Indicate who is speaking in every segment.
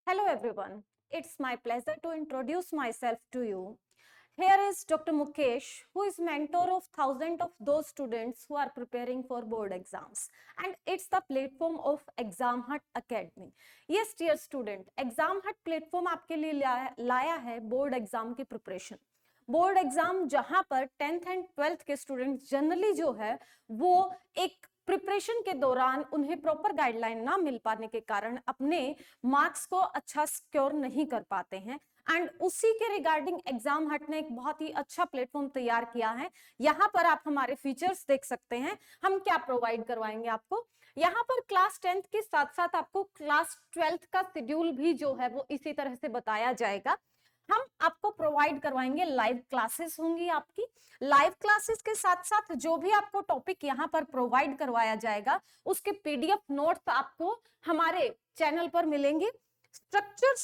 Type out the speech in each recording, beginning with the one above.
Speaker 1: Hello everyone, it's my pleasure to introduce myself to you. Here is Dr. Mukesh, who is mentor of thousands of those students who are preparing for board exams. And it's the platform of Exam Hut Academy. Yes, dear student, Exam Hut platform आपके लिए लाया है board exam की preparation. Board exam जहां पर 10th and 12th के students generally जो है वो एक प्रिपरेशन के दौरान उन्हें प्रॉपर गाइडलाइन ना मिल पाने के कारण अपने मार्क्स को अच्छा सिक्योर नहीं कर पाते हैं। एंड उसी के रिगार्डिंग एग्जाम हट ने एक बहुत ही अच्छा प्लेटफॉर्म तैयार किया है। यहाँ पर आप हमारे फीचर्स देख सकते हैं। हम क्या प्रोवाइड करवाएंगे आपको, यहाँ पर क्लास 10th के साथ साथ आपको क्लास 12th का शेड्यूल भी जो है वो इसी तरह से बताया जाएगा। हम आपको प्रोवाइड करवाएंगे, लाइव क्लासेस होंगी आपकी। लाइव क्लासेस के साथ साथ जो भी आपको टॉपिक यहाँ पर प्रोवाइड करवाया जाएगा उसके पीडीएफ नोट्स आपको हमारे चैनल पर मिलेंगे। स्ट्रक्चर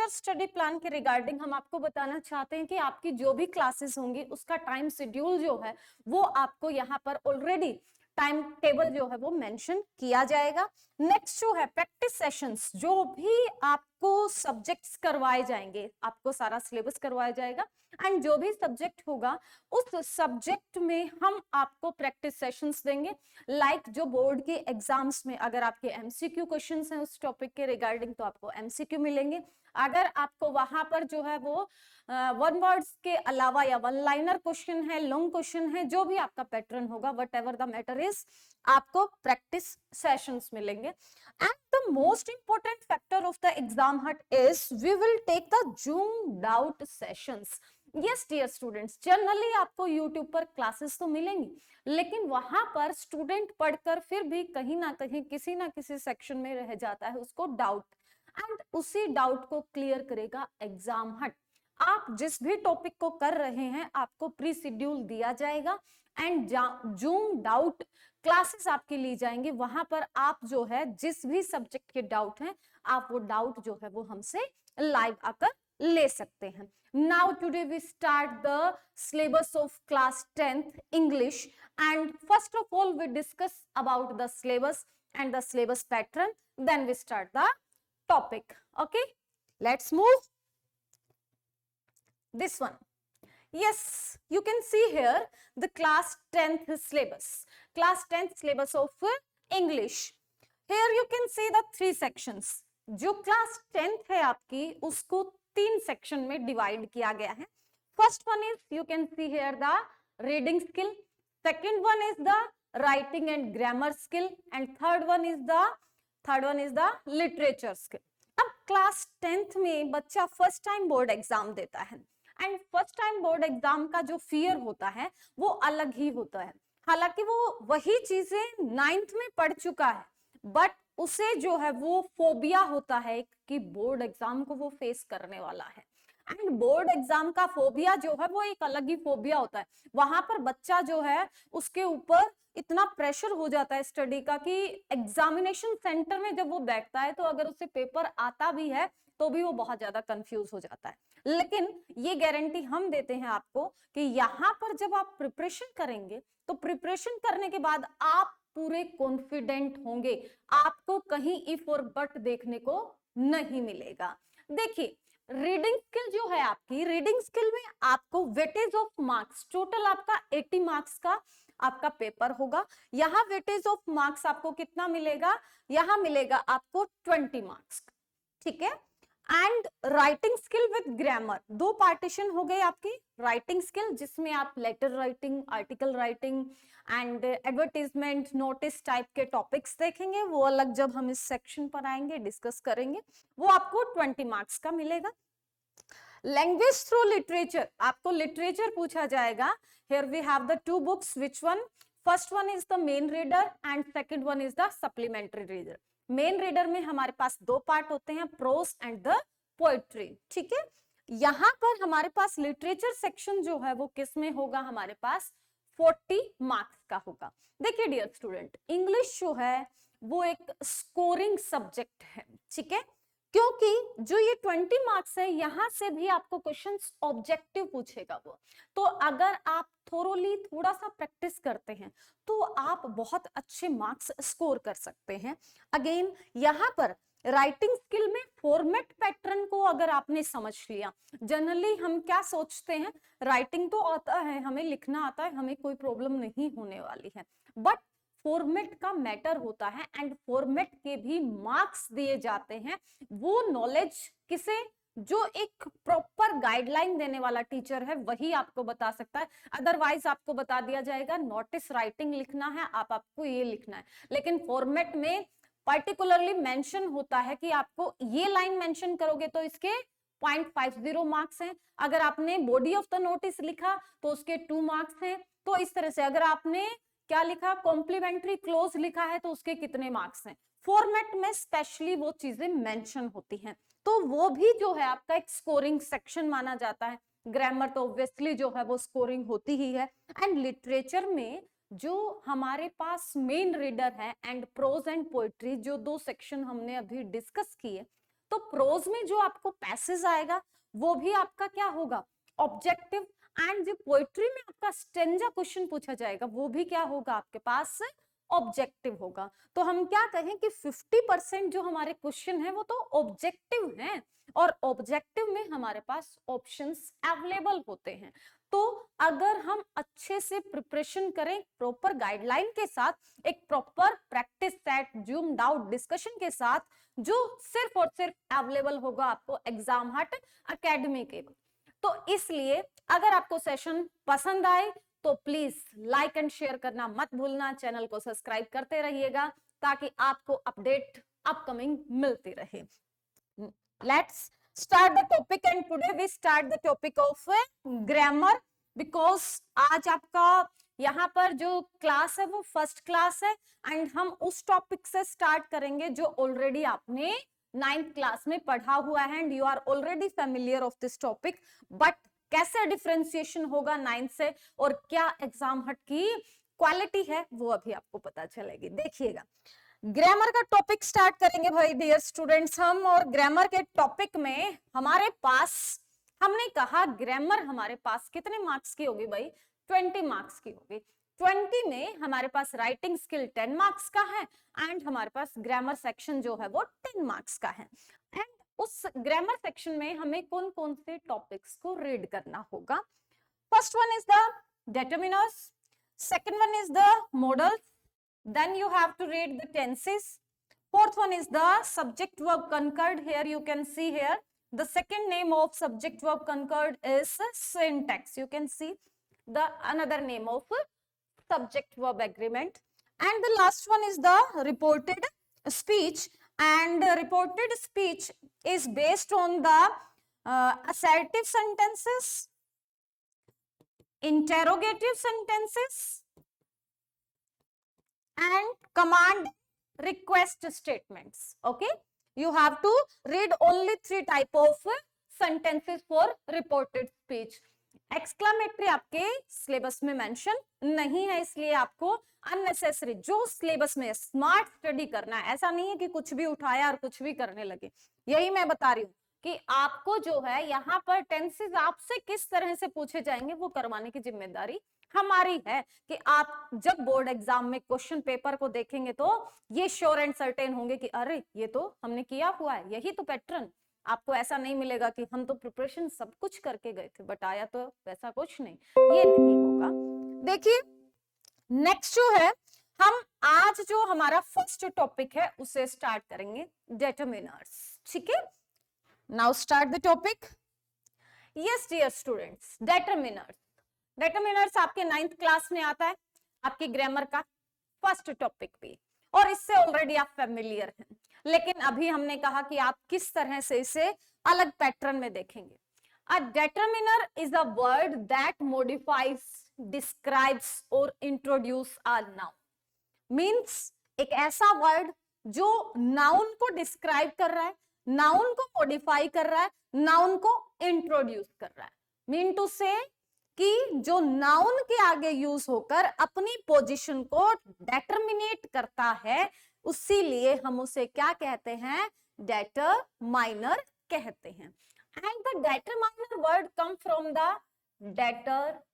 Speaker 1: स्टडी प्लान के रिगार्डिंग हम आपको बताना चाहते हैं कि आपकी जो भी क्लासेस होंगी उसका टाइम शेड्यूल जो है वो आपको यहाँ पर ऑलरेडी टाइम टेबल जो है वो मेंशन किया जाएगा। नेक्स्ट जो है प्रैक्टिस सेशंस, जो भी आपको सब्जेक्ट्स करवाए जाएंगे, आपको सारा सिलेबस करवाया जाएगा एंड जो भी सब्जेक्ट होगा उस सब्जेक्ट में हम आपको प्रैक्टिस सेशंस देंगे। लाइक जो बोर्ड के एग्जाम्स में अगर आपके एमसीक्यू क्वेश्चंस हैं उस टॉपिक के रिगार्डिंग तो आपको एमसीक्यू मिलेंगे। अगर आपको वहां पर जो है वो वन वर्ड्स के अलावा या वन लाइनर क्वेश्चन है, लॉन्ग क्वेश्चन है, जो भी आपका पैटर्न होगा, whatever the matter is, आपको प्रैक्टिस सेशंस मिलेंगे। And the most important factor of the exam what is we will take the zoom doubt sessions. Yes dear students, generally आपको YouTube पर classes तो मिलेंगी, लेकिन वहां पर स्टूडेंट पढ़कर फिर भी कहीं ना कहीं किसी ना किसी सेक्शन में रह जाता है उसको डाउट, एंड उसी डाउट को क्लियर करेगा एग्जाम हट। आप जिस भी टॉपिक को कर रहे हैं आपको प्री शेड्यूल दिया जाएगा एंड जूम डाउट क्लासेस आपकी ली जाएंगी। वहां पर आप जो है जिस भी सब्जेक्ट के डाउट हैं आप वो डाउट जो है वो हमसे लाइव आकर ले सकते हैं। Now today we start the syllabus of class 10th English, and first of all we discuss about the syllabus and the syllabus pattern, then we start the topic. Okay, let's move this one. Yes, you can see here the class 10th syllabus of English. Here you can see the 3 sections. जो class 10th है आपकी उसको 3 section में divide किया गया है। First one is, you can see here the reading skill, second one is the writing and grammar skill, and third one is the literature skill. अब class 10th में बच्चा फर्स्ट टाइम बोर्ड एग्जाम देता है and first time board exam का जो fear होता है वो अलग ही होता है। हालांकि वो वही चीजें 9th में पढ़ चुका है, बट उसे जो है वो फोबिया होता है कि बोर्ड एग्जाम को वो फेस करने वाला है। एंड बोर्ड एग्जाम का फोबिया जो है वो एक अलग ही फोबिया होता है। वहां पर बच्चा जो है उसके ऊपर इतना प्रेशर हो जाता है स्टडी का कि एग्जामिनेशन सेंटर में जब वो बैठता है तो अगर उसे पेपर आता भी है तो भी वो बहुत ज्यादा कंफ्यूज हो जाता है। लेकिन ये गारंटी हम देते हैं आपको कि यहाँ पर जब आप प्रिपरेशन करेंगे तो प्रिपरेशन करने के बाद आप पूरे कॉन्फिडेंट होंगे, आपको कहीं इफ और बट देखने को नहीं मिलेगा। देखिए, रीडिंग स्किल जो है आपकी, रीडिंग स्किल में आपको वेटेज ऑफ मार्क्स, टोटल आपका 80 मार्क्स का आपका पेपर होगा। यहाँ वेटेज ऑफ मार्क्स आपको कितना मिलेगा, यहाँ मिलेगा आपको 20 मार्क्स, ठीक है। And writing skill with grammar, 2 partition हो गए आपकी। राइटिंग स्किल जिसमें आप letter writing, article writing and advertisement, notice type के टॉपिक्स देखेंगे, वो अलग जब हम इस सेक्शन पर आएंगे डिस्कस करेंगे, वो आपको 20 मार्क्स का मिलेगा। लैंग्वेज थ्रू लिटरेचर, आपको लिटरेचर पूछा जाएगा। Here we have the 2 books, which one, first one is the main reader and second one is the supplementary reader. Main reader में हमारे पास 2 पार्ट होते हैं, प्रोज एंड द पोएट्री, ठीक है। यहाँ पर हमारे पास लिटरेचर सेक्शन जो है वो किस में होगा, हमारे पास 40 मार्क्स का होगा। देखिए डियर स्टूडेंट, इंग्लिश जो है वो एक स्कोरिंग सब्जेक्ट है, ठीक है, क्योंकि जो ये 20 मार्क्स है यहां से भी आपको क्वेश्चंस ऑब्जेक्टिव पूछेगा वो। तो अगर आप थोरोली थोड़ा सा प्रैक्टिस करते हैं तो आप बहुत अच्छे मार्क्स स्कोर कर सकते हैं। अगेन यहाँ पर राइटिंग स्किल में फॉर्मेट पैटर्न को अगर आपने समझ लिया, जनरली हम क्या सोचते हैं, राइटिंग तो आता है, हमें लिखना आता है, हमें कोई प्रॉब्लम नहीं होने वाली है, बट फॉर्मेट का मैटर होता है एंड फॉर्मेट के भी मार्क्स दिए जाते हैं। वो नॉलेज किसे, जो एक प्रॉपर गाइडलाइन देने वाला टीचर है वही आपको बता सकता है। अदरवाइज आपको बता दिया जाएगा नोटिस राइटिंग लिखना है, आपको ये लिखना है, लेकिन फॉर्मेट में पर्टिकुलरली मेंशन होता है कि आपको ये लाइन मेंशन करोगे तो इसके 0.50 मार्क्स हैं, अगर आपने बॉडी ऑफ द नोटिस लिखा तो उसके 2 मार्क्स हैं। तो इस तरह से अगर आपने क्या लिखा, कॉम्प्लीमेंट्री क्लोज लिखा है तो उसके कितने मार्क्स हैं। फॉर्मेट में स्पेशली वो चीजें मेंशन होती हैं, तो वो भी जो है आपका एक स्कोरिंग सेक्शन माना जाता है। ग्रामर तो ऑब्वियसली जो है वो स्कोरिंग होती ही है। एंड लिटरेचर में जो हमारे पास मेन रीडर है एंड प्रोज एंड पोएट्री, जो 2 सेक्शन हमने अभी डिस्कस किए, तो प्रोज में जो आपको पैसेज आएगा वो भी आपका क्या होगा, ऑब्जेक्टिव, एंड जो पोएट्री में आपका स्टेंजा क्वेश्चन पूछा जाएगा वो भी क्या होगा आपके पास, ऑब्जेक्टिव होगा। तो हम क्या कहें कि 50% जो हमारे क्वेश्चन है वो तो ऑब्जेक्टिव हैं, और ऑब्जेक्टिव में हमारे पास ऑप्शंस अवेलेबल होते हैं। तो अगर हम अच्छे से प्रिपरेशन करें प्रॉपर गाइडलाइन के साथ, एक proper practice set, zoomed out discussion के साथ, जो सिर्फ और सिर्फ अवेलेबल होगा आपको एग्जाम हट एकेडमी के। तो इसलिए अगर आपको सेशन पसंद आए तो प्लीज लाइक एंड शेयर करना मत भूलना, चैनल को सब्सक्राइब करते रहिएगा ताकि आपको अपडेट अपकमिंग मिलती रहे। Let's start the topic and today we start the topic of grammar because आज आपका यहाँ पर जो क्लास है वो फर्स्ट क्लास है एंड हम उस टॉपिक से स्टार्ट करेंगे जो ऑलरेडी आपने 9th क्लास में पढ़ा हुआ है and you are already familiar of this topic. But कैसे डिफरेंशिएशन होगा 9th से और क्या एग्जाम हट की क्वालिटी है वो अभी आपको पता चलेगी। देखिएगा, ग्रामर का टॉपिक स्टार्ट करेंगे भाई डियर स्टूडेंट्स हम, और ग्रामर के टॉपिक में हमारे पास, हमने कहा ग्रामर हमारे पास कितने मार्क्स की होगी भाई, 20 मार्क्स की होगी। 20 में हमारे पास राइटिंग स्किल 10 मार्क्स का है एंड हमारे पास ग्रामर सेक्शन जो है वो 10 मार्क्स का है। एंड उस ग्रामर सेक्शन में हमें कौन कौन से टॉपिक्स को रीड करना होगा। First one is the determiners, second one is the modals, then you have to read the tenses, fourth one is the subject verb concord. Here you can see here the second name of subject verb concord is syntax. You can see the another name of subject verb agreement, and the last one is the reported speech, and reported speech is based on the assertive sentences, interrogative sentences and command request statements. Okay, you have to read only 3 type of sentences for reported speech. Exclamatory आपके syllabus में mention नहीं है, इसलिए आपको unnecessary जो syllabus में smart study करना है, ऐसा नहीं है कि कुछ भी उठाया और कुछ भी करने लगे। यही मैं बता रही हूँ कि आपको जो है यहाँ पर टेंसेस आपसे किस तरह से पूछे जाएंगे वो करवाने की जिम्मेदारी हमारी है, कि आप जब बोर्ड एग्जाम में क्वेश्चन पेपर को देखेंगे तो ये श्योर एंड सर्टेन होंगे कि अरे ये तो हमने किया हुआ है, यही तो पैटर्न। आपको ऐसा नहीं मिलेगा कि हम तो प्रिपरेशन सब कुछ करके गए थे बट आया तो वैसा कुछ नहीं, ये नहीं होगा। देखिए नेक्स्ट जो है, हम आज जो हमारा फर्स्ट टॉपिक है उसे स्टार्ट करेंगे, डिटरमिनर्स। ठीक है, now start the topic. Yes dear students, determiners, determiners आपके 9th क्लास में आता है, आपकी ग्रामर का फर्स्ट टॉपिक भी, और इससे ऑलरेडी आप फेमिलियर हैं, लेकिन अभी हमने कहा कि आप किस तरह से इसे अलग पैटर्न में देखेंगे। A determiner is a word that modifies, describes और इंट्रोड्यूस अ नाउन। मींस एक ऐसा वर्ड जो नाउन को डिस्क्राइब कर रहा है, नाउन को मॉडिफाई कर रहा है, नाउन को इंट्रोड्यूस कर रहा है। मीन टू से कि जो नाउन के आगे यूज होकर अपनी पोजीशन को डेटरमिनेट करता है, उसीलिए हम उसे क्या कहते हैं, डेटरमाइनर कहते हैं। And the determiner word come from the determination.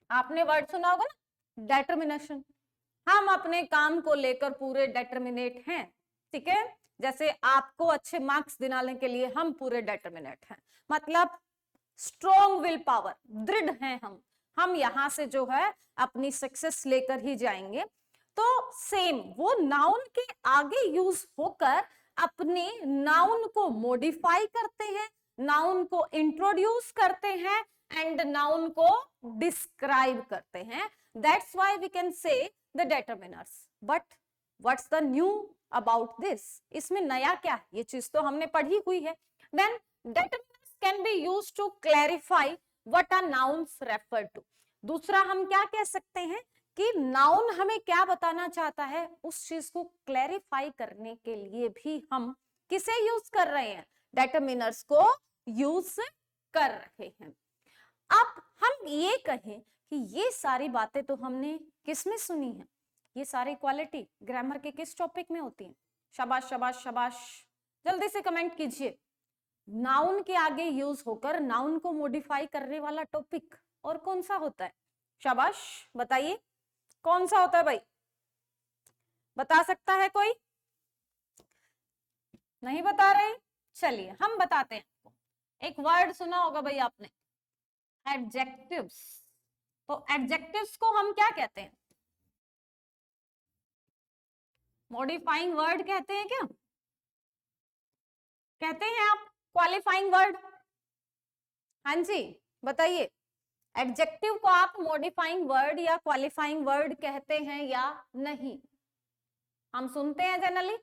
Speaker 1: आपने वर्ड सुना होगा ना, डेटरमिनेशन, हम अपने काम को लेकर पूरे डेटर्मिनेट हैं, ठीक है। जैसे आपको अच्छे मार्क्स दिलाने के लिए हम पूरे डेटर्मिनेट हैं, मतलब स्ट्रॉन्ग विल पावर, दृढ़ हैं हम यहां से जो है अपनी सक्सेस लेकर ही जाएंगे। तो सेम वो नाउन के आगे यूज होकर अपने नाउन को मॉडिफाई करते हैं, नाउन को इंट्रोड्यूस करते हैं एंड नाउन को डिस्क्राइब करते हैं। That's why we can say the determiners. But what's the new about this, इसमें नया क्या है, ये चीज तो हमने पढ़ी हुई है। Then determiners can be used to clarify what are nouns refer to. दूसरा हम क्या कह सकते हैं कि नाउन हमें क्या बताना चाहता है, उस चीज को क्लैरिफाई करने के लिए भी हम किसे यूज कर रहे हैं, डेटर्मिनर्स को यूज कर रहे हैं। अब हम ये कहें कि ये सारी बातें तो हमने किसमें सुनी है, ये सारी क्वालिटी ग्रामर के किस टॉपिक में होती है? शाबाश शाबाश शाबाश, जल्दी से कमेंट कीजिए। नाउन के आगे यूज होकर नाउन को मॉडिफाई करने वाला टॉपिक और कौन सा होता है? शाबाश बताइए, कौन सा होता है भाई? बता सकता है कोई? नहीं बता रहे? चलिए हम बताते हैं। एक वर्ड सुना होगा भाई आपने, एडजेक्टिव्स। तो एडजेक्टिव्स को हम क्या कहते हैं? मॉडिफाइंग वर्ड कहते हैं क्या? कहते हैं आप क्वालिफाइंग वर्ड? हाँ जी बताइए, एडजेक्टिव को आप मॉडिफाइंग वर्ड या क्वालिफाइंग वर्ड कहते हैं या नहीं? हम सुनते हैं जनरली,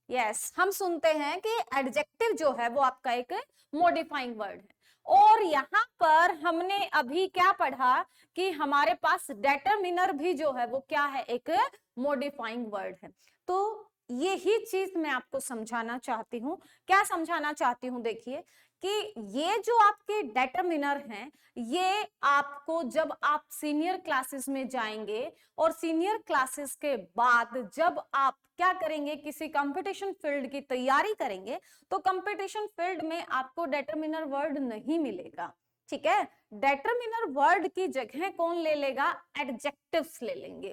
Speaker 1: यस हम सुनते हैं कि एडजेक्टिव जो है वो आपका एक मॉडिफाइंग वर्ड है। और यहाँ पर हमने अभी क्या पढ़ा कि हमारे पास डेटरमिनर भी जो है वो क्या है, एक मॉडिफाइंग वर्ड है। तो यही चीज मैं आपको समझाना चाहती हूँ। क्या समझाना चाहती हूँ? देखिए कि ये जो आपके डेटरमिनर हैं, ये आपको जब आप सीनियर क्लासेस में जाएंगे और सीनियर क्लासेस के बाद जब आप क्या करेंगे, किसी कंपटीशन फील्ड की तैयारी करेंगे, तो कंपटीशन फील्ड में आपको डेटरमिनर वर्ड नहीं मिलेगा, ठीक है। डेटरमिनर वर्ड की जगह कौन ले लेगा? एडजेक्टिव्स ले लेंगे।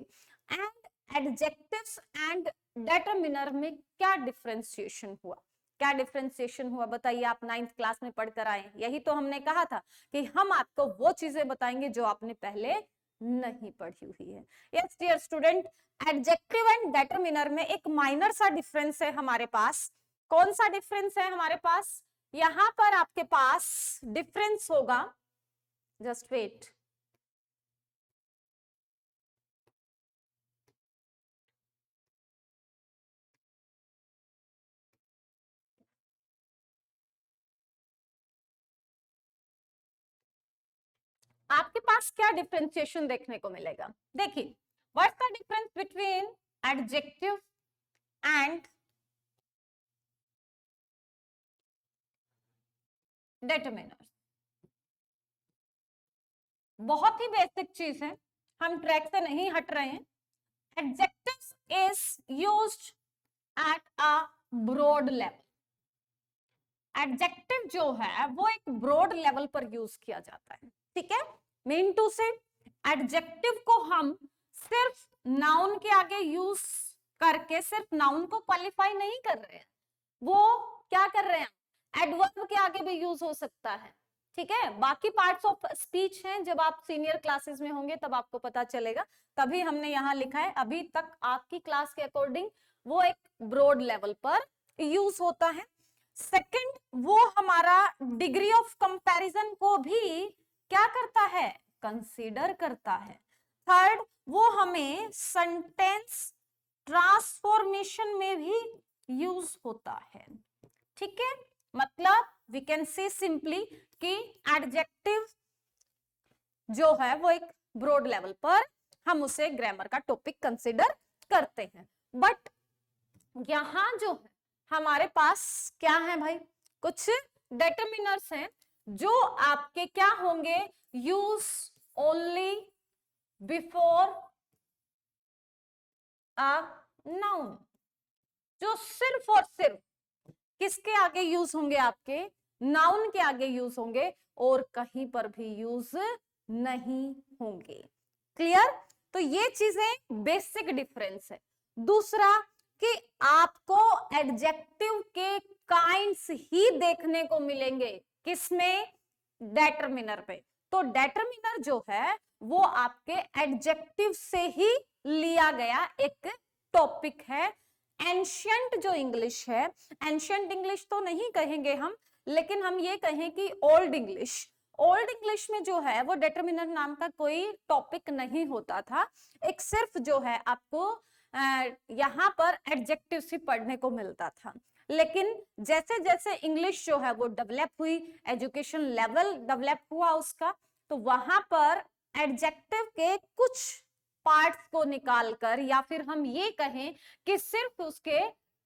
Speaker 1: एंड एडजेक्टिव्स एंड डेटरमिनर में क्या डिफरेंशिएशन हुआ? क्या डिफरेंशिएशन हुआ बताइए? आप 9th क्लास में पढ़कर आए, यही तो हमने कहा था कि हम आपको वो चीजें बताएंगे जो आपने पहले नहीं पढ़ी हुई है। Yes dear student, adjective and determiner में एक माइनर सा डिफरेंस है हमारे पास। कौन सा डिफरेंस है हमारे पास? यहां पर आपके पास डिफरेंस होगा, जस्ट वेट, आपके पास क्या डिफरेंशिएशन देखने को मिलेगा? देखिए, what's the difference between adjective and determiner? बहुत ही बेसिक चीज है, हम ट्रैक से नहीं हट रहे हैं। Adjectives is used at a broad level. Adjective जो है वो एक ब्रॉड लेवल पर यूज किया जाता है, ठीक है। मीन टू से एडजेक्टिव को हम सिर्फ नाउन के आगे यूज करके सिर्फ नाउन को क्वालिफाई नहीं कर रहे हैं, वो क्या कर रहे हैं, एडवर्ब के आगे भी यूज हो सकता है, ठीक है। बाकी पार्ट्स ऑफ स्पीच हैं, जब आप सीनियर क्लासेस में होंगे तब आपको पता चलेगा, तभी हमने यहाँ लिखा है। अभी तक आपकी क्लास के अकॉर्डिंग वो एक ब्रॉड लेवल पर यूज होता है। सेकंड, वो हमारा डिग्री ऑफ कंपैरिजन को भी क्या करता है, कंसीडर करता है। थर्ड, वो हमें सेंटेंस ट्रांसफॉर्मेशन में भी यूज होता है, ठीक है। मतलब वी कैन से सिंपली कि एडजेक्टिव जो है वो एक ब्रॉड लेवल पर हम उसे ग्रामर का टॉपिक कंसीडर करते हैं। बट यहां जो है हमारे पास क्या है भाई, कुछ डेटरमिनर्स हैं जो आपके क्या होंगे, use only before a noun, जो सिर्फ और सिर्फ किसके आगे यूज होंगे, आपके नाउन के आगे यूज होंगे और कहीं पर भी यूज नहीं होंगे। क्लियर? तो ये चीजें बेसिक डिफरेंस है। दूसरा कि आपको एडजेक्टिव के काइंड्स ही देखने को मिलेंगे, किसमें, डेटरमिनर पे। तो डेटरमिनर जो है वो आपके एडजेक्टिव से ही लिया गया एक टॉपिक है। एंशियंट जो इंग्लिश है, एंशियंट इंग्लिश तो नहीं कहेंगे हम, लेकिन हम ये कहें कि ओल्ड इंग्लिश, ओल्ड इंग्लिश में जो है वो डेटरमिनर नाम का कोई टॉपिक नहीं होता था। एक सिर्फ जो है आपको यहाँ पर एडजेक्टिव ही पढ़ने को मिलता था। लेकिन जैसे जैसे इंग्लिश जो है वो डेवलप हुई, एजुकेशन लेवल डेवलप हुआ उसका, तो वहां पर एडजेक्टिव के कुछ पार्ट्स को निकालकर, या फिर हम ये कहें कि सिर्फ उसके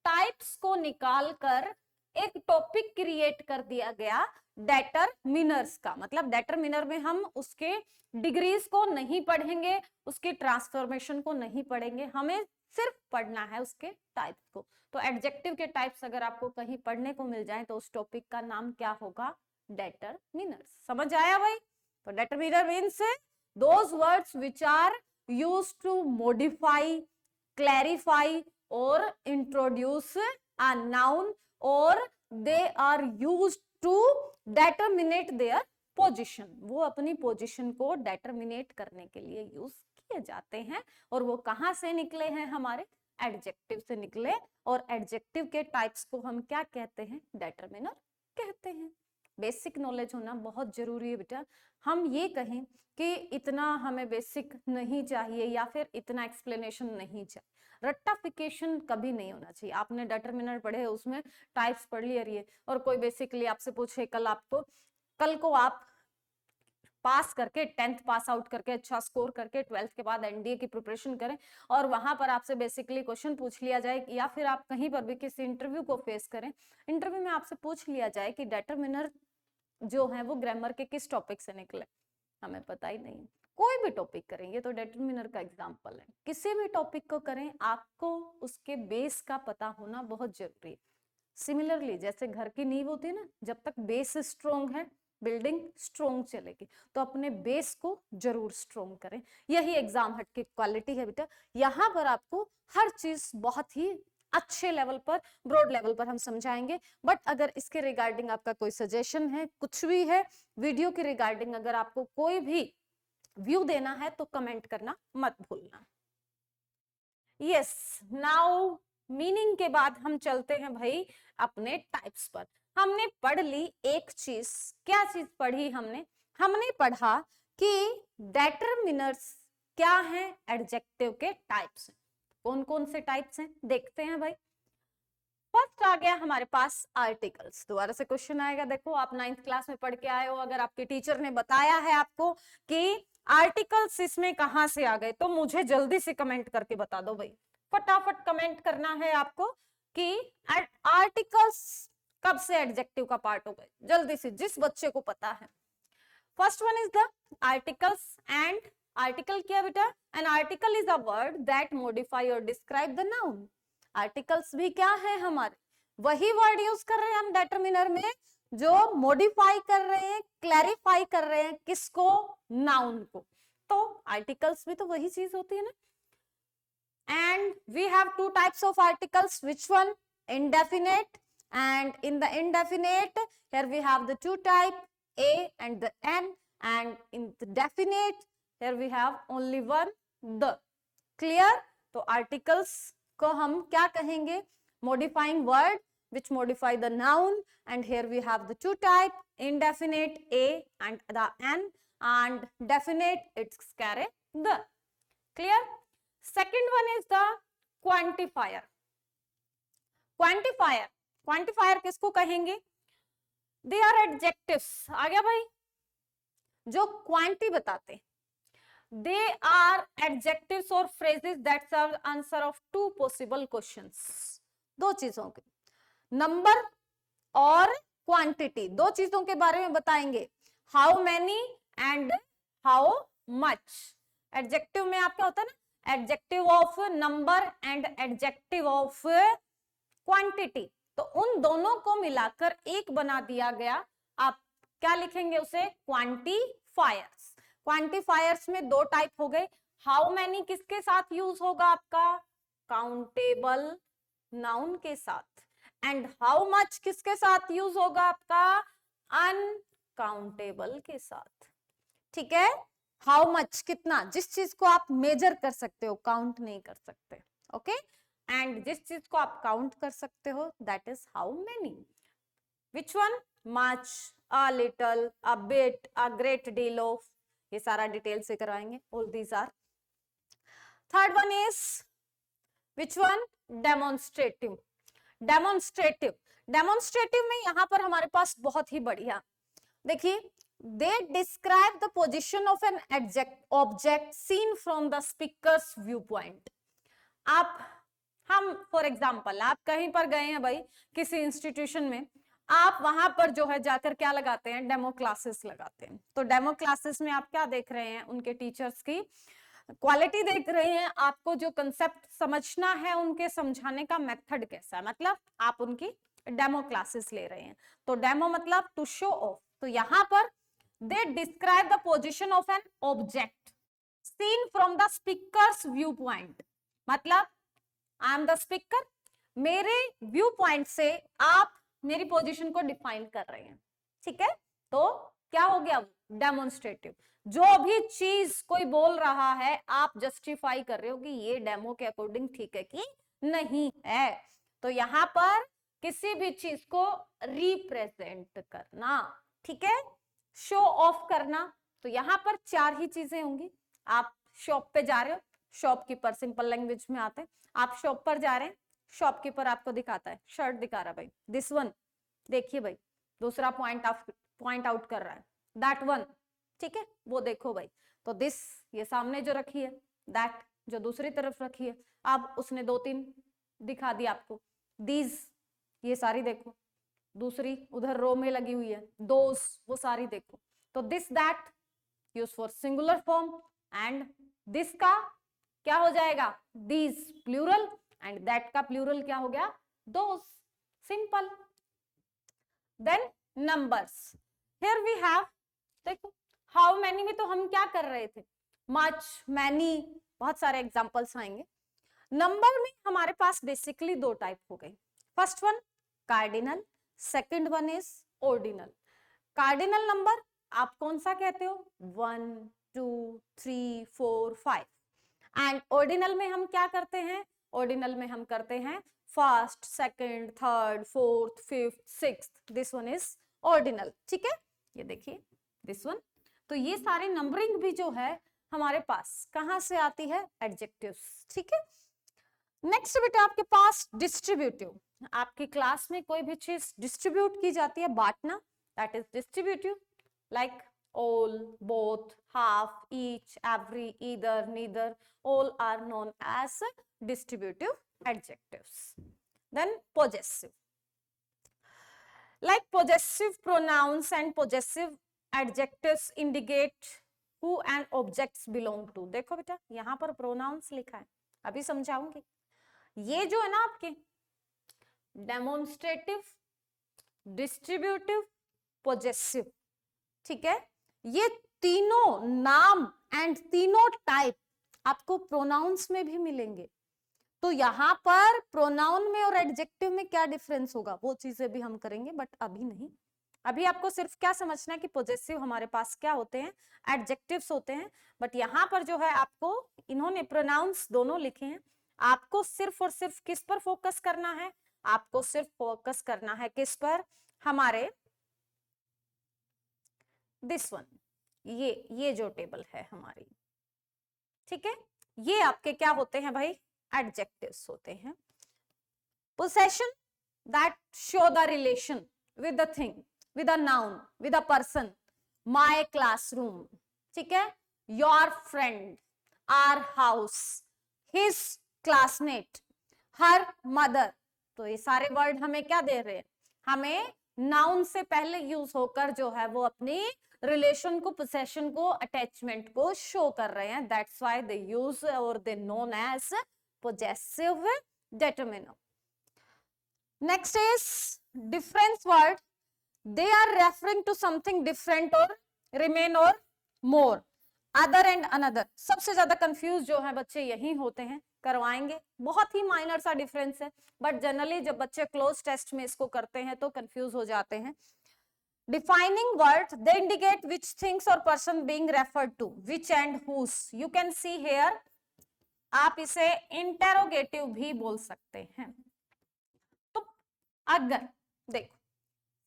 Speaker 1: टाइप्स को निकालकर एक टॉपिक क्रिएट कर दिया गया डेटरमिनर्स का। मतलब डेटरमिनर में हम उसके डिग्रीज को नहीं पढ़ेंगे, उसकी ट्रांसफॉर्मेशन को नहीं पढ़ेंगे, हमें सिर्फ पढ़ना है उसके टाइप्स को। तो एडजेक्टिव के टाइप्स अगर आपको कहीं पढ़ने को मिल जाए तो उस टॉपिक का नाम क्या होगा, डेटरमिनर्स। समझ आया भाई? तो determiner means those words which are used to modify, clarify और इंट्रोड्यूस अ नाउन, और they are used to determinate their position. वो अपनी पोजीशन को डेटरमिनेट करने के लिए यूज किए जाते हैं। और वो कहां से निकले हैं, हमारे एडजेक्टिव से निकले। और एडजेक्टिव के टाइप्स को हम क्या कहते हैं, डेटरमिनर कहते हैं। बेसिक नॉलेज होना बहुत जरूरी है बेटा। हम ये कहें कि इतना हमें बेसिक नहीं चाहिए या फिर इतना एक्सप्लेनेशन नहीं चाहिए, रट्टाफिकेशन कभी नहीं होना चाहिए। आपने डेटरमिनर पढ़े, उसमें टाइप्स पढ़ लिए और कोई बेसिकली आपसे पूछे कल को आप पास करके 10th पास आउट करके अच्छा स्कोर करके 12th के बाद एनडीए की प्रिपरेशन करें, और वहां पर आपसे बेसिकली क्वेश्चन पूछ लिया जाए, या फिर आप कहीं पर भी किसी इंटरव्यू को फेस करें, इंटरव्यू में आपसे पूछ लिया जाए कि डेटरमिनर जो है वो ग्रामर के किस टॉपिक से निकले, हमें पता ही नहीं। कोई भी टॉपिक करें, ये तो डेटरमिनर का एग्जांपल है, किसी भी टॉपिक को करें आपको उसके बेस का पता होना बहुत जरूरी है। सिमिलरली जैसे घर की नींव होती है ना, जब तक बेस स्ट्रोंग है बिल्डिंग स्ट्रोंग चलेगी। तो अपने बेस को जरूर स्ट्रोंग करें, यही एग्जाम हट की क्वालिटी है बेटा। यहाँ पर आपको हर चीज बहुत ही अच्छे लेवल पर, ब्रॉड लेवल पर हम समझाएंगे। बट अगर इसके रिगार्डिंग आपका कोई सजेशन है, कुछ भी है वीडियो के रिगार्डिंग, अगर आपको कोई भी व्यू देना है तो कमेंट करना मत भूलना। यस, नाउ मीनिंग के बाद हम चलते हैं भाई अपने टाइप्स पर। हमने पढ़ ली एक चीज, क्या चीज पढ़ी हमने? हमने पढ़ा कि डेटरमिनर्स क्या है, एडजेक्टिव के टाइप्स हैं। कौन कौन से टाइप्स हैं देखते हैं भाई। फर्स्ट आ गया हमारे पास आर्टिकल्स। दोबारा से क्वेश्चन आएगा, देखो आप 9th क्लास में पढ़ के आए हो, अगर आपके टीचर ने बताया है आपको कि आर्टिकल्स इसमें कहां से आ गए, तो मुझे जल्दी से कमेंट करके बता दो भाई, फटाफट कमेंट करना है आपको कि आर्टिकल्स कब से एडजेक्टिव का पार्ट हो गए, जल्दी से, जिस बच्चे को पता है। First one is the articles. And article क्या बेटा? An article is a word that modify और डिस्क्राइब द नाउन। आर्टिकल्स भी क्या है हमारे, वही वर्ड यूज कर रहे हैं हम डेटरमिनर में, जो मॉडिफाई कर रहे हैं, क्लैरिफाई कर रहे हैं, किसको, नाउन को। तो आर्टिकल्स भी तो वही चीज होती है ना। And we have two types of articles. Which one? Indefinite. And in the indefinite, here we have the two type, a and the n. And in the definite, here we have only one, the. Clear? तो articles को हम क्या कहेंगे? Modifying word which modify the noun. And here we have the two type, indefinite a and the n. And definite, it's carry the. Clear? Second one is the quantifier. Quantifier, quantifier किसको कहेंगे? They are adjectives. आ गया भाई, जो क्वांटी बताते। They are adjectives or phrases that serve answer of two possible questions. दो चीजों के, number और क्वांटिटी, दो चीजों के बारे में बताएंगे, how many and how much. Adjective में आपका होता है ना, adjective of number and adjective of quantity, तो उन दोनों को मिलाकर एक बना दिया गया। आप क्या लिखेंगे उसे? क्वांटिफायर्स। क्वांटिफायर्स में दो टाइप हो गए, हाउ मैनी किसके साथ यूज होगा आपका? काउंटेबल नाउन के साथ। एंड हाउ मच किसके साथ यूज होगा आपका? अनकाउंटेबल के साथ। ठीक है, हाउ मच कितना, जिस चीज को आप मेजर कर सकते हो, काउंट नहीं कर सकते। ओके, एंड जिस चीज को आप काउंट कर सकते हो that is how many. Which one? Much, a little, a bit, a great deal of, ये सारा डिटेल से करवाएंगे। All these are. Third one is which one? Demonstrative. Demonstrative, demonstrative में यहां पर हमारे पास बहुत ही बढ़िया, देखिए, they describe the position of an object seen from the speaker's viewpoint। आप, हम फॉर एग्जाम्पल, आप कहीं पर गए हैं भाई किसी इंस्टीट्यूशन में, आप वहां पर जो है जाकर क्या लगाते हैं? डेमो क्लासेस लगाते हैं। तो डेमो क्लासेस में आप क्या देख रहे हैं? उनके टीचर्स की क्वालिटी देख रहे हैं, आपको जो कंसेप्ट समझना है, उनके समझाने का मेथड कैसा है, मतलब आप उनकी डेमो क्लासेस ले रहे हैं। तो डेमो मतलब टू शो ऑफ। तो यहां पर they describe the position of an object seen from the speaker's viewpoint, मतलब आई एम द स्पीकर, मेरे व्यू पॉइंट से आप मेरी पोजीशन को डिफाइन कर रहे हैं। ठीक है, तो क्या हो गया? डेमोन्स्ट्रेटिव। जो भी चीज कोई बोल रहा है आप जस्टिफाई कर रहे हो कि ये डेमो के अकॉर्डिंग ठीक है कि नहीं है। तो यहां पर किसी भी चीज को रिप्रेजेंट करना, ठीक है, शो ऑफ करना। तो यहां पर चार ही चीजें होंगी। आप शॉप पे जा रहे हो, शॉपकीपर सिंपल लैंग्वेज में आते हैं, आप शॉप पर जा रहे हैं, शॉपकीपर आपको दिखाता है, शर्ट दिखा रहा है भाई, दिस वन, देखिए भाई, दूसरा पॉइंट आउट कर रहा है, दैट वन, ठीक है, वो देखो भाई। तो दिस, ये सामने जो रखी है, दैट जो दूसरी तरफ रखी है, अब उसने दो तीन दिखा दी आपको, दीज ये सारी देखो, दूसरी उधर रो में लगी हुई है, दोस वो सारी देखो। तो this that use for singular form, and this का क्या हो जाएगा? दीज प्लूरल, एंड दैट का प्लूरल क्या हो गया? Those. Simple. Then numbers, here we have, देखो हाउ मैनी में तो हम क्या कर रहे थे? मच, मैनी, बहुत सारे एग्जांपल्स आएंगे। नंबर में हमारे पास बेसिकली दो टाइप हो गए। First one cardinal, second one is ordinal. Cardinal number आप कौन सा कहते हो? 1 2 3 4 5। एंड ऑर्डिनल में हम क्या करते हैं? ऑर्डिनल में हम करते हैं first, second, third, fourth, fifth, sixth, this one is ordinal. ठीक है, ये देखिए दिस वन। तो ये सारे नंबरिंग भी जो है हमारे पास कहां से आती है? एडजेक्टिव्स। ठीक है, नेक्स्ट बेटा आपके पास डिस्ट्रीब्यूटिव। आपकी क्लास में कोई भी चीज डिस्ट्रीब्यूट की जाती है, बांटना, that is distributive, like all, both, half, each, every, either, neither, all are known as distributive adjectives. Then possessive, like possessive pronouns and possessive adjectives indicate who and objects belong to। देखो बेटा यहां पर pronouns लिखा है, अभी समझाऊंगी। ये जो है ना आपके डेमोन्स्ट्रेटिव, डिस्ट्रीब्यूटिव, पोजेसिव, ठीक है, ये तीनों नाम एंड तीनों टाइप आपको प्रोनाउंस में भी मिलेंगे। तो यहां पर प्रोनाउन में और एडजेक्टिव में क्या डिफरेंस होगा वो चीजें भी हम करेंगे, बट अभी नहीं। अभी आपको सिर्फ क्या समझना है कि पोजेसिव हमारे पास क्या होते हैं? एडजेक्टिव्स होते हैं। बट यहां पर जो है आपको इन्होंने प्रोनाउंस दोनों लिखे हैं, आपको सिर्फ और सिर्फ किस पर फोकस करना है? आपको सिर्फ फोकस करना है किस पर? हमारे दिस वन, ये जो टेबल है हमारी, ठीक है, ये आपके क्या होते हैं भाई? एडजेक्टिव्स होते हैं। Possession that show the relation with the thing, with a noun, with a person, my classroom, ठीक है, your friend, our house, his classmate, her mother. तो ये सारे वर्ड हमें क्या दे रहे हैं? हमें नाउन से पहले यूज होकर जो है वो अपनी रिलेशन को, पोसेशन को, अटैचमेंट को शो कर रहे हैं। दैट्स व्हाई दे यूज और they known as possessive determiner. Next is difference word. They are referring to something different or remain or more. Other and another, सबसे ज्यादा कंफ्यूज जो है बच्चे यही होते हैं, करवाएंगे, बहुत ही माइनर सा डिफरेंस है, बट जनरली जब बच्चे क्लोज टेस्ट में इसको करते हैं तो कंफ्यूज हो जाते हैं। Defining word, they indicate which things और person being referred to, which and whose, you can see here, आप इसे इंटेरोगेटिव भी बोल सकते हैं। तो अगर देखो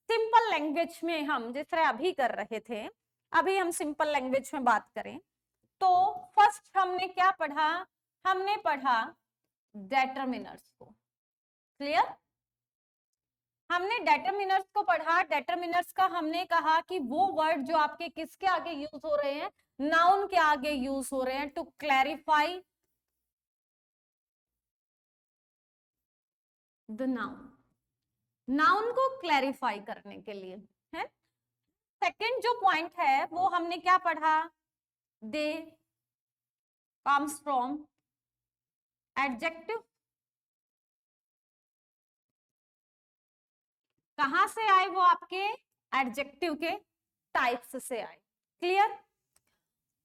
Speaker 1: सिंपल लैंग्वेज में हम जिस तरह अभी कर रहे थे, अभी हम सिंपल लैंग्वेज में बात करें तो फर्स्ट हमने क्या पढ़ा, हमने पढ़ा डेटरमिनर्स को, क्लियर, हमने डेटरमिनर्स को पढ़ा। डेटरमिनर्स का हमने कहा कि वो वर्ड जो आपके किसके आगे यूज हो रहे हैं, नाउन के आगे यूज हो रहे हैं, to clarify the noun, noun को क्लैरिफाई करने के लिए है। सेकंड जो पॉइंट है वो हमने क्या पढ़ा, दे कम्स फ्रॉम एडजेक्टिव, कहां से आए वो, आपके एडजेक्टिव के टाइप्स से आए, क्लियर।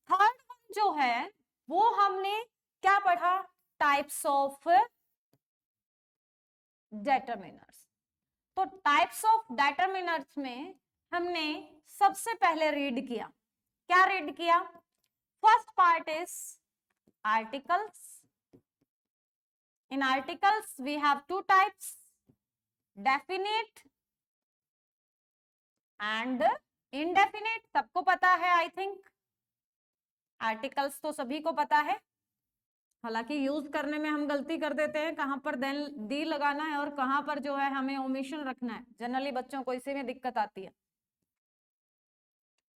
Speaker 1: थर्ड वन जो है वो हमने क्या पढ़ा, टाइप्स ऑफ डेटरमिनर्स। तो टाइप्स ऑफ डेटरमिनर्स में हमने सबसे पहले रीड किया, क्या रीड किया, first part is articles. In articles we have two types, definite and indefinite, सबको पता है आई थिंक, आर्टिकल्स तो सभी को पता है, हालांकि यूज करने में हम गलती कर देते हैं, कहां पर देन दी लगाना है और कहां पर जो है हमें ओमिशन रखना है, जनरली बच्चों को इसी में दिक्कत आती है।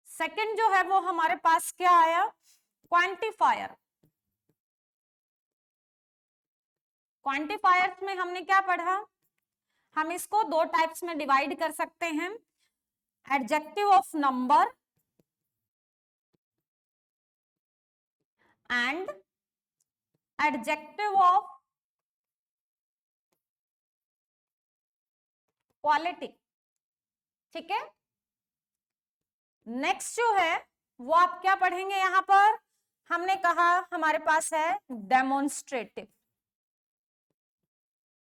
Speaker 1: सेकंड जो है वो हमारे पास क्या आया, क्वांटिफायर। क्वांटिफायर्स में हमने क्या पढ़ा, हम इसको दो टाइप्स में डिवाइड कर सकते हैं, adjective of number and adjective of quality, ठीक है। नेक्स्ट जो है वो आप क्या पढ़ेंगे, यहां पर हमने कहा हमारे पास है डेमोन्स्ट्रेटिव।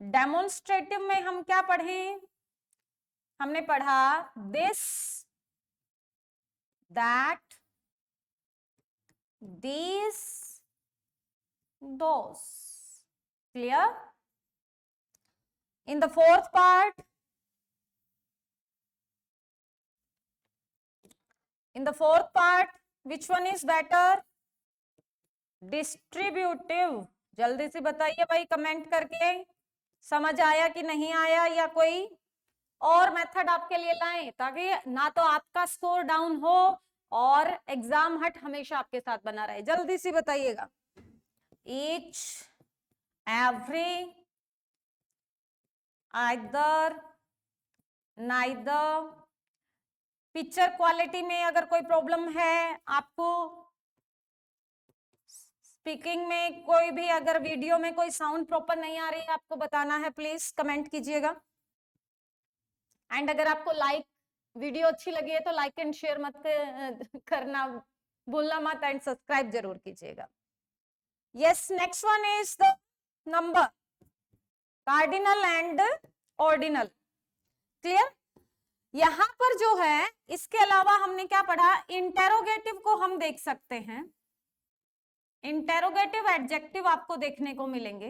Speaker 1: डेमोन्स्ट्रेटिव में हम क्या पढ़े, हमने पढ़ा this, that, these, those, clear। in the fourth part, which one is better, distributive. जल्दी से बताइए भाई कमेंट करके, समझ आया कि नहीं आया, या कोई और मेथड आपके लिए लाएं ताकि ना तो आपका स्कोर डाउन हो और एग्जाम हट हमेशा आपके साथ बना रहे, जल्दी से बताइएगा। Each, every, either, neither. Picture quality में अगर कोई प्रॉब्लम है आपको, स्पीकिंग में कोई भी अगर वीडियो में कोई साउंड प्रॉपर नहीं आ रही है आपको बताना है, प्लीज कमेंट कीजिएगा। एंड अगर आपको वीडियो अच्छी लगी है तो लाइक एंड शेयर मत करना भूलना मत, एंड सब्सक्राइब जरूर कीजिएगा। Yes, next one is the number, cardinal and ordinal, clear. यहां पर जो है इसके अलावा हमने क्या पढ़ा, इंटेरोगेटिव को हम देख सकते हैं, इंटेरोगेटिव एडजेक्टिव आपको देखने को मिलेंगे,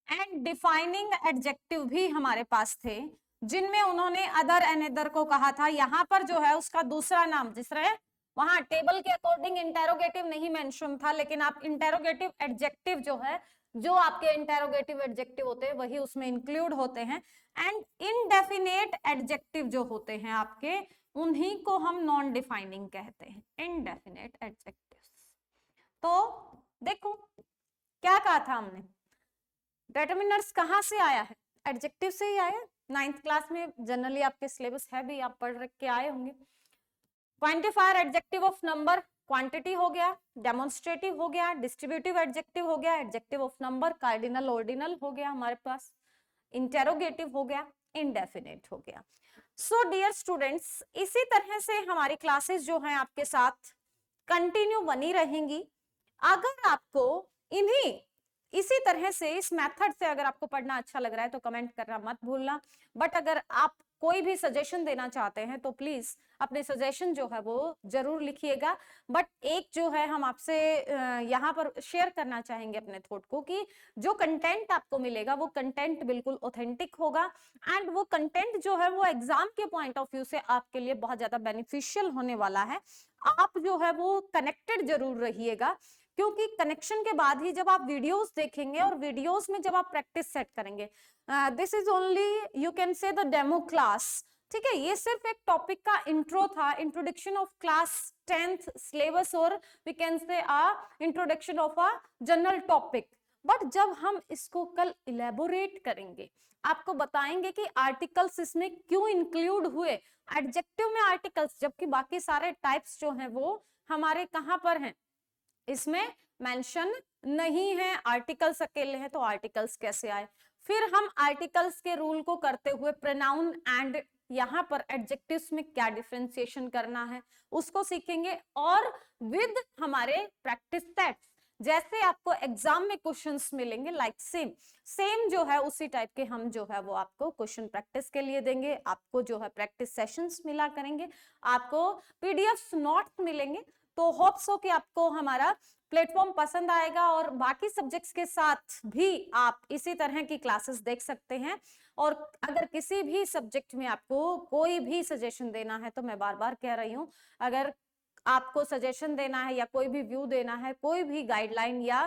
Speaker 1: एंड डिफाइनिंग एडजेक्टिव भी हमारे पास थे, जिनमें उन्होंने अदर एंड अदर को कहा था। यहां पर जो है उसका दूसरा नाम, जिस तरह वहां टेबल के अकॉर्डिंग इंटेरोगेटिव नहीं मेंशन था, लेकिन आप इंटेरोगेटिव एडजेक्टिव जो है, जो आपके इंटेरोगेटिव एडजेक्टिव होते हैं वही उसमें इंक्लूड होते हैं, एंड इनडेफिनेट एडजेक्टिव जो होते हैं आपके, उन्हीं को हम नॉन डिफाइनिंग कहते हैं, इनडेफिनेट एडजेक्टिव्स। तो देखो क्या कहा था हमने, डिटरमिनर्स कहां से आया है, एडजेक्टिव से ही आया, 9th क्लास में जनरली आपके सिलेबस है भी, आप पढ़ के आए होंगे। Quantifier adjective of number, quantity हो गया, डेमोन्स्ट्रेटिव हो गया, डिस्ट्रीब्यूटिव एडजेक्टिव हो गया, adjective of number, cardinal ordinal हो गया हमारे पास, इंटेरोगेटिव हो गया, इनडेफिनेट हो गया। सो डियर स्टूडेंट्स, इसी तरह से हमारी क्लासेस जो हैं आपके साथ कंटिन्यू बनी रहेंगी। अगर आपको इसी तरह से इस मेथड से अगर आपको पढ़ना अच्छा लग रहा है तो कमेंट करना मत भूलना। बट अगर आप कोई भी सजेशन देना चाहते हैं तो प्लीज अपने सजेशन जो है वो जरूर लिखिएगा। बट एक जो है हम आपसे यहाँ पर शेयर करना चाहेंगे अपने थॉट को कि जो कंटेंट आपको मिलेगा वो कंटेंट बिल्कुल ऑथेंटिक होगा एंड वो कंटेंट जो है वो एग्जाम के पॉइंट ऑफ व्यू से आपके लिए बहुत ज्यादा बेनिफिशियल होने वाला है। आप जो है वो कनेक्टेड जरूर रहिएगा, क्योंकि कनेक्शन के बाद ही जब आप वीडियोस देखेंगे और वीडियोस में जब आप प्रैक्टिस सेट करेंगे, this is only you can say the demo class. ठीक है, ये सिर्फ एक टॉपिक का इंट्रो था, introduction of class 10th syllabus, और we can say introduction of a general topic. But जब हम इसको कल इलेबोरेट करेंगे, आपको बताएंगे कि आर्टिकल्स इसमें क्यों इंक्लूड हुए, एडजेक्टिव में आर्टिकल्स, जबकि बाकी सारे टाइप्स जो हैं वो हमारे कहां पर हैं, इसमें मेंशन नहीं है। आर्टिकल्स अकेले हैं तो आर्टिकल्स कैसे आए। फिर हम आर्टिकल्स के रूल को करते हुए प्रोनाउन एंड यहाँ पर एडजेक्टिव्स में क्या डिफरेंशिएशन करना है उसको सीखेंगे, और विद हमारे प्रैक्टिस सेट्स, जैसे आपको एग्जाम में क्वेश्चंस मिलेंगे लाइक सेम जो है उसी टाइप के हम जो है वो आपको क्वेश्चन प्रैक्टिस के लिए देंगे। आपको जो है प्रैक्टिस सेशंस मिला करेंगे, आपको पीडीएफ नोट्स मिलेंगे। तो होप्स हो कि आपको हमारा प्लेटफॉर्म पसंद आएगा और बाकी सब्जेक्ट्स के साथ भी आप इसी तरह की क्लासेस देख सकते हैं। और अगर किसी भी सब्जेक्ट में आपको कोई भी सजेशन देना है तो मैं बार बार कह रही हूँ, अगर आपको सजेशन देना है या कोई भी व्यू देना है, कोई भी गाइडलाइन या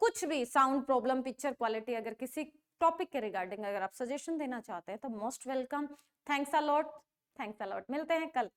Speaker 1: कुछ भी साउंड प्रॉब्लम, पिक्चर क्वालिटी, अगर किसी टॉपिक के रिगार्डिंग अगर आप सजेशन देना चाहते हैं तो most welcome. Thanks a lot, thanks a lot. मिलते हैं कल।